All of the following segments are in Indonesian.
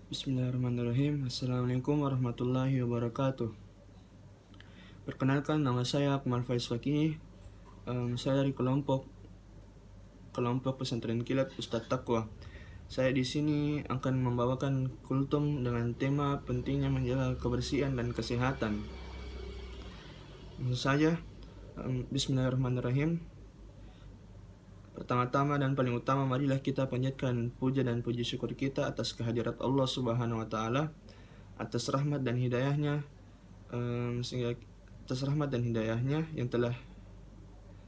Bismillahirrahmanirrahim. Assalamualaikum warahmatullahi wabarakatuh. Perkenalkan, nama saya Akmal Faiz Fakih. Saya dari kelompok pesantren kilat Ustadz Taqwa. Saya di sini akan membawakan kultum dengan tema pentingnya menjaga kebersihan dan kesehatan. Bismillahirrahmanirrahim. Pertama-tama dan paling utama, marilah kita panjatkan puja dan puji syukur kita atas kehadirat Allah Subhanahu wa Ta'ala, atas rahmat dan hidayahnya, yang telah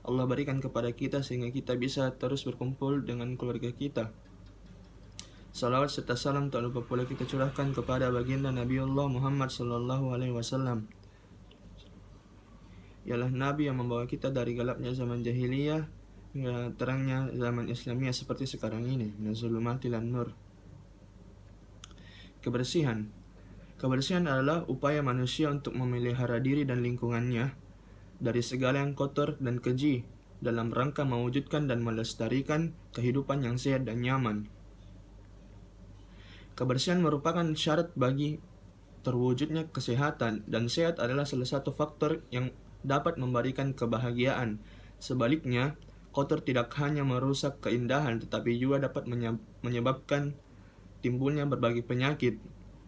Allah berikan kepada kita sehingga kita bisa terus berkumpul dengan keluarga kita. Salawat serta salam tak lupa pula kita curahkan kepada baginda Nabiullah Muhammad sallallahu alaihi wasallam. Ialah Nabi yang membawa kita dari gelapnya zaman jahiliyah hingga terangnya zaman Islamiyah seperti sekarang ini, minaz-zulumati ilan nur. Kebersihan adalah upaya manusia untuk memelihara diri dan lingkungannya dari segala yang kotor dan keji dalam rangka mewujudkan dan melestarikan kehidupan yang sehat dan nyaman. Kebersihan merupakan syarat bagi terwujudnya kesehatan, dan sehat adalah salah satu faktor yang dapat memberikan kebahagiaan. Sebaliknya, kotor tidak hanya merusak keindahan, tetapi juga dapat menyebabkan timbulnya berbagai penyakit,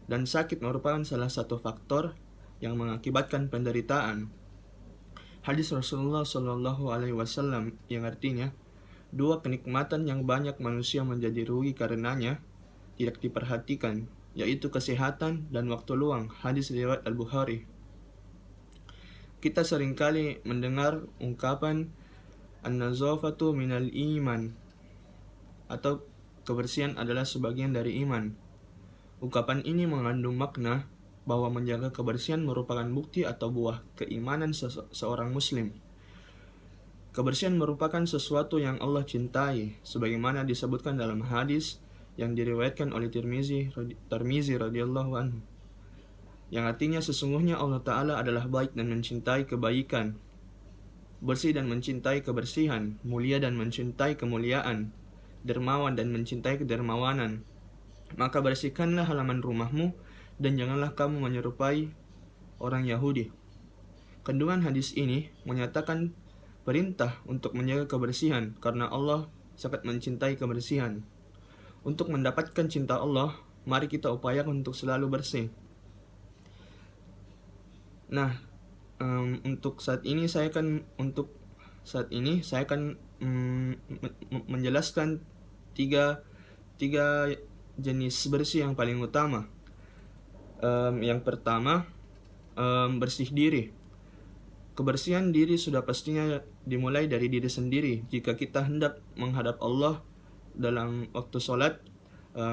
dan sakit merupakan salah satu faktor yang mengakibatkan penderitaan. Hadis Rasulullah Shallallahu Alaihi Wasallam yang artinya, dua kenikmatan yang banyak manusia menjadi rugi karenanya tidak diperhatikan, yaitu kesehatan dan waktu luang. Hadis riwayat Al-Bukhari. Kita seringkali mendengar ungkapan an-nazafatu minal iman, atau kebersihan adalah sebagian dari iman. Ungkapan ini mengandung makna bahwa menjaga kebersihan merupakan bukti atau buah keimanan seorang muslim. Kebersihan merupakan sesuatu yang Allah cintai, sebagaimana disebutkan dalam hadis yang diriwayatkan oleh Tirmizi radhiyallahu anhu, yang artinya sesungguhnya Allah Ta'ala adalah baik dan mencintai kebaikan, bersih dan mencintai kebersihan, mulia dan mencintai kemuliaan, dermawan dan mencintai kedermawanan. Maka bersihkanlah halaman rumahmu dan janganlah kamu menyerupai orang Yahudi. Kandungan hadis ini menyatakan perintah untuk menjaga kebersihan karena Allah sangat mencintai kebersihan. Untuk mendapatkan cinta Allah, mari kita upayakan untuk selalu bersih. Untuk saat ini saya akan menjelaskan tiga jenis bersih yang paling utama. Yang pertama, bersih diri. Kebersihan diri sudah pastinya dimulai dari diri sendiri. Jika kita hendak menghadap Allah dalam waktu sholat,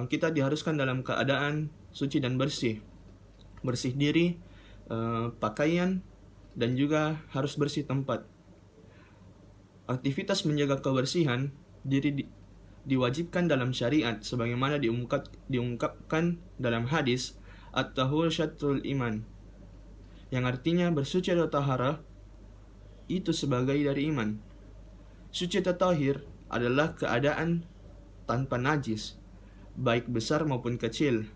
kita diharuskan dalam keadaan suci dan bersih. Bersih diri, pakaian, dan juga harus bersih tempat. Aktivitas menjaga kebersihan diri diwajibkan dalam syariat sebagaimana diungkapkan dalam hadis at-tahur syatrul iman, yang artinya bersuci atau tahara itu sebagai dari iman. Suci atau tahir adalah keadaan tanpa najis, baik besar maupun kecil,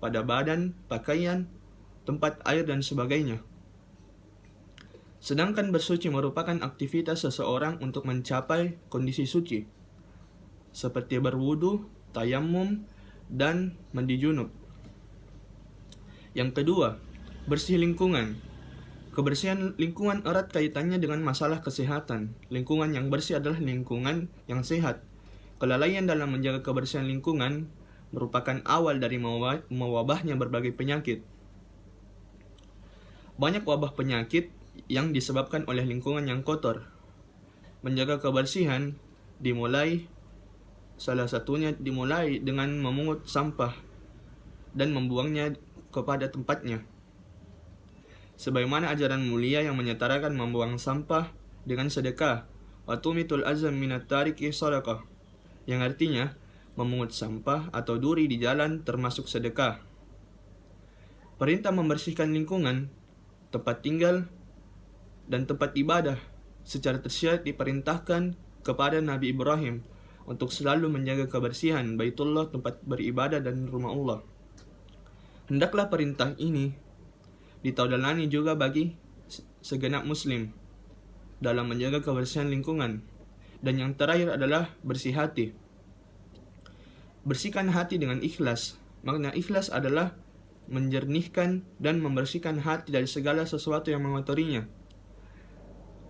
pada badan, pakaian, tempat air, dan sebagainya. Sedangkan bersuci merupakan aktivitas seseorang untuk mencapai kondisi suci, seperti berwudu, tayammum, dan mandi junub. Yang kedua, bersih lingkungan. Kebersihan lingkungan erat kaitannya dengan masalah kesehatan. Lingkungan yang bersih adalah lingkungan yang sehat. Kelalaian dalam menjaga kebersihan lingkungan merupakan awal dari mewabahnya berbagai penyakit. Banyak wabah penyakit yang disebabkan oleh lingkungan yang kotor. Menjaga kebersihan salah satunya dimulai dengan memungut sampah dan membuangnya kepada tempatnya. Sebagaimana ajaran mulia yang menyetarakan membuang sampah dengan sedekah, wa tumitul azam minat tariki sadaqah, yang artinya memungut sampah atau duri di jalan termasuk sedekah. Perintah membersihkan lingkungan, tempat tinggal, dan tempat ibadah secara tersirat diperintahkan kepada Nabi Ibrahim untuk selalu menjaga kebersihan Baitullah, tempat beribadah, dan rumah Allah. Hendaklah perintah ini diteladani juga bagi segenap muslim dalam menjaga kebersihan lingkungan. Dan yang terakhir adalah bersih hati. Bersihkan hati dengan ikhlas. Makna ikhlas adalah menjernihkan dan membersihkan hati dari segala sesuatu yang mengotorinya.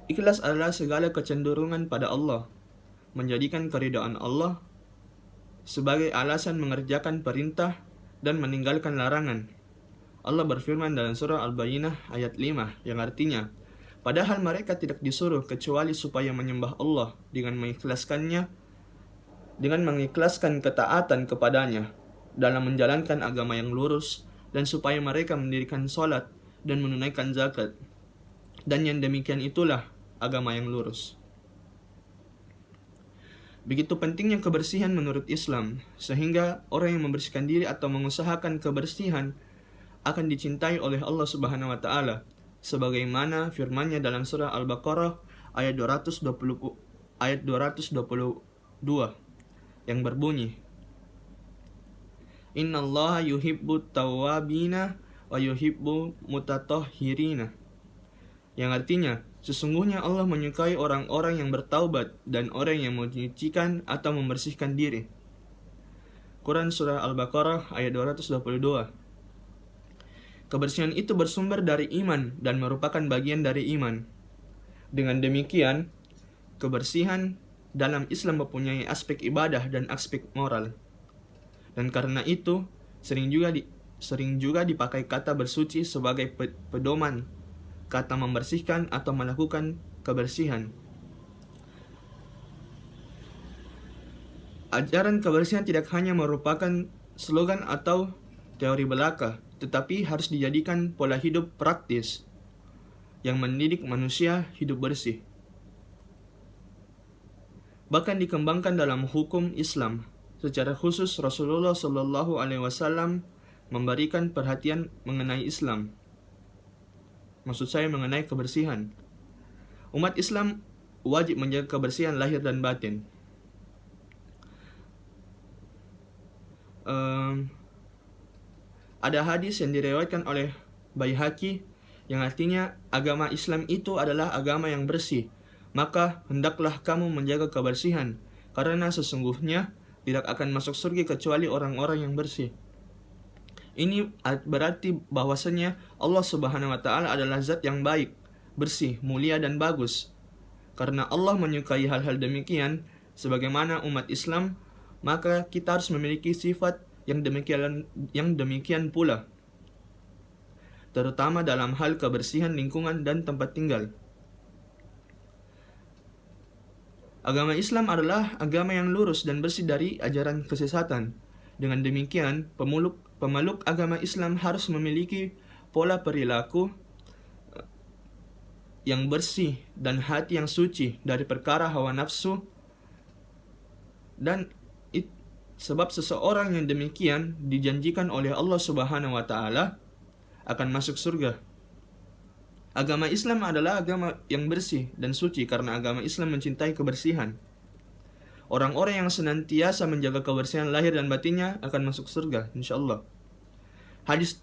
Ikhlas adalah segala kecenderungan pada Allah, menjadikan keridhaan Allah sebagai alasan mengerjakan perintah dan meninggalkan larangan. Allah berfirman dalam surah Al-Bayyinah ayat 5 yang artinya, padahal mereka tidak disuruh kecuali supaya menyembah Allah dengan mengikhlaskan ketaatan kepadanya dalam menjalankan agama yang lurus, dan supaya mereka mendirikan sholat dan menunaikan zakat. Dan yang demikian itulah agama yang lurus. Begitu pentingnya kebersihan menurut Islam, sehingga orang yang membersihkan diri atau mengusahakan kebersihan akan dicintai oleh Allah Subhanahu wa taala, sebagaimana firman-Nya dalam surah Al-Baqarah ayat 222 yang berbunyi, Innallaha yuhibbut tawwabina wa yuhibbu mutatahhirina, yang artinya sesungguhnya Allah menyukai orang-orang yang bertaubat dan orang yang menyucikan atau membersihkan diri. Quran surah Al-Baqarah ayat 222. Kebersihan itu bersumber dari iman dan merupakan bagian dari iman. Dengan demikian, kebersihan dalam Islam mempunyai aspek ibadah dan aspek moral. Dan karena itu, sering juga dipakai kata bersuci sebagai pedoman kata membersihkan atau melakukan kebersihan. Ajaran kebersihan tidak hanya merupakan slogan atau teori belaka, tetapi harus dijadikan pola hidup praktis yang mendidik manusia hidup bersih. Bahkan dikembangkan dalam hukum Islam. Secara khusus Rasulullah Shallallahu Alaihi Wasallam memberikan perhatian mengenai Islam. Maksud saya mengenai kebersihan. Umat Islam wajib menjaga kebersihan lahir dan batin. Ada hadis yang diriwayatkan oleh Baihaqi yang artinya agama Islam itu adalah agama yang bersih. Maka hendaklah kamu menjaga kebersihan, karena sesungguhnya tidak akan masuk surga kecuali orang-orang yang bersih. Ini berarti bahwasanya Allah Subhanahu wa taala adalah zat yang baik, bersih, mulia dan bagus. Karena Allah menyukai hal-hal demikian, sebagaimana umat Islam, maka kita harus memiliki sifat yang demikian pula, terutama dalam hal kebersihan lingkungan dan tempat tinggal. Agama Islam adalah agama yang lurus dan bersih dari ajaran kesesatan. Dengan demikian, pemeluk agama Islam harus memiliki pola perilaku yang bersih dan hati yang suci dari perkara hawa nafsu, dan sebab seseorang yang demikian dijanjikan oleh Allah Subhanahu wa taala akan masuk surga. Agama Islam adalah agama yang bersih dan suci karena agama Islam mencintai kebersihan. Orang-orang yang senantiasa menjaga kebersihan lahir dan batinnya akan masuk surga, insyaallah. Hadis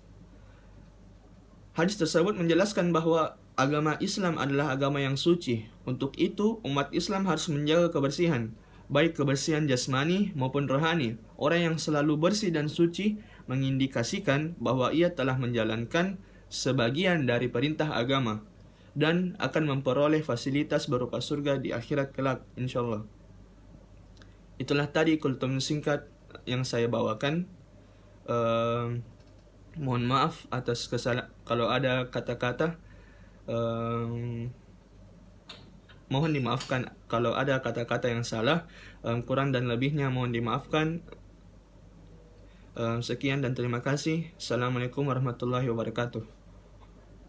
tersebut menjelaskan bahwa agama Islam adalah agama yang suci. Untuk itu, umat Islam harus menjaga kebersihan, baik kebersihan jasmani maupun rohani. Orang yang selalu bersih dan suci mengindikasikan bahwa ia telah menjalankan sebagian dari perintah agama dan akan memperoleh fasilitas berupa surga di akhirat kelak, insyaallah. Itulah tadi kultum singkat yang saya bawakan. Mohon maaf atas kalau ada kata-kata, mohon dimaafkan kalau ada kata-kata yang salah. Kurang dan lebihnya mohon dimaafkan. Sekian dan terima kasih. Assalamualaikum warahmatullahi wabarakatuh.